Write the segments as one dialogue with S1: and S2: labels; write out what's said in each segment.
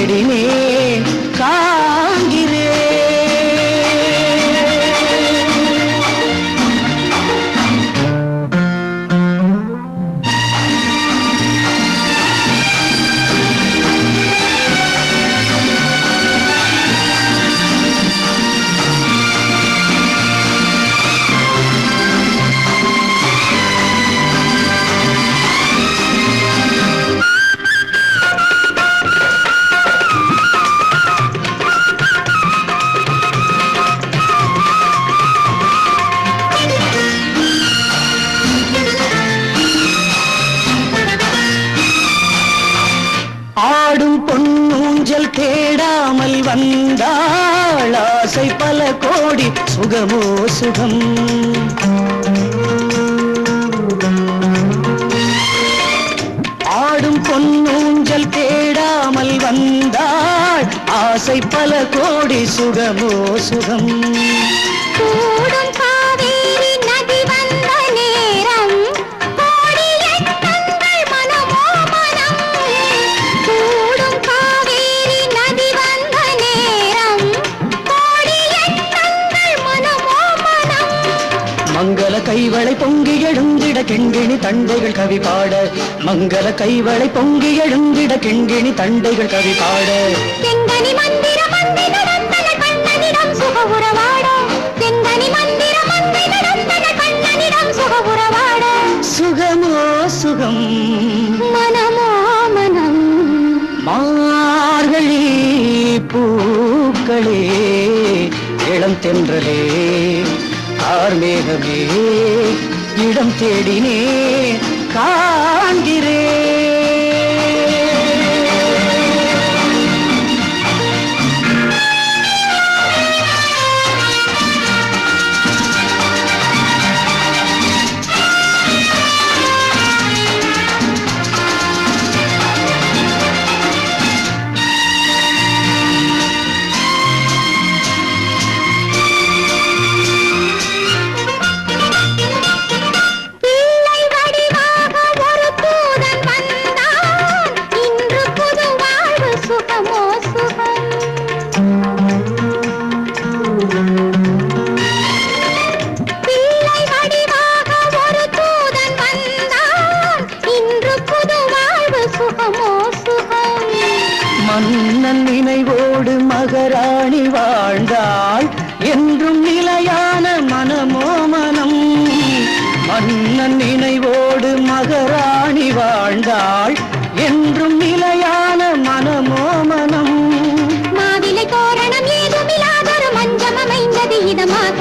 S1: தேடினேன் காண்கிறேன். ஆடும் பொன்னூஞ்சல் தேடாமல் வந்தாள் ஆசை பல கோடி சுகமோ சுகம். ஆடும் பொன்னூஞ்சல் தேடாமல் வந்தாள் ஆசை பல கோடி சுகமோ சுகம். மங்கள கைவளை பொங்கி எழுந்திட கிண்கிணி தண்டைகள் கவி பாட. மங்கள கைவளை பொங்கி எழுந்திட கிண்கிணி தண்டைகள் கவி பாட.
S2: செங்கனி மந்திர மந்தை நடந்தன கண்ணனிடம் சுகவுறவாட. செங்கனி மந்திர மந்தை நடந்தன கண்ணனிடம் சுகவுறவாட.
S1: சுகமோ சுகம்
S2: மனமோ மனம்.
S1: மார்கழி பூக்களே இளம் தென்றலே ஆர்மேகமே இடம் தேடினே காண்கிறேன். மன்னன் நினைவோடு மகராணி வாழ்ந்தாள் என்றும் நிலையான மனமோ மனம். மன்னன் நினைவோடு மகராணி வாழ்ந்தாள் என்றும் நிலையான மனமோ மனம்.
S2: மாவிலை தோரணம் ஏதுமில்லாதொரு மஞ்சம் அமைந்தது இதமாக.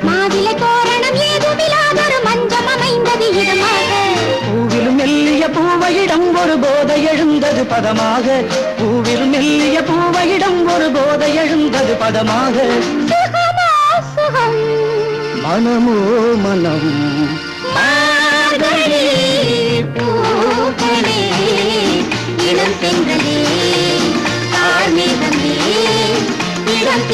S2: மாவிலை தோரணம் ஏதுமில்லாதொரு மஞ்சம் அமைந்தது இதமாக.
S1: பூவிலும் மெல்லிய பூவையிடம் ஒரு போதை எழுந்தது பதமாக. பூவில் மெல்லிய பூவையிடம் ஒரு போதை எழுந்தது பதமாக.
S2: சுகமோ சுகம்
S1: மனமோ மனம்.
S2: மார்கழி பூக்களே இளம் தென்றலே ஆர்மேகமே இளம்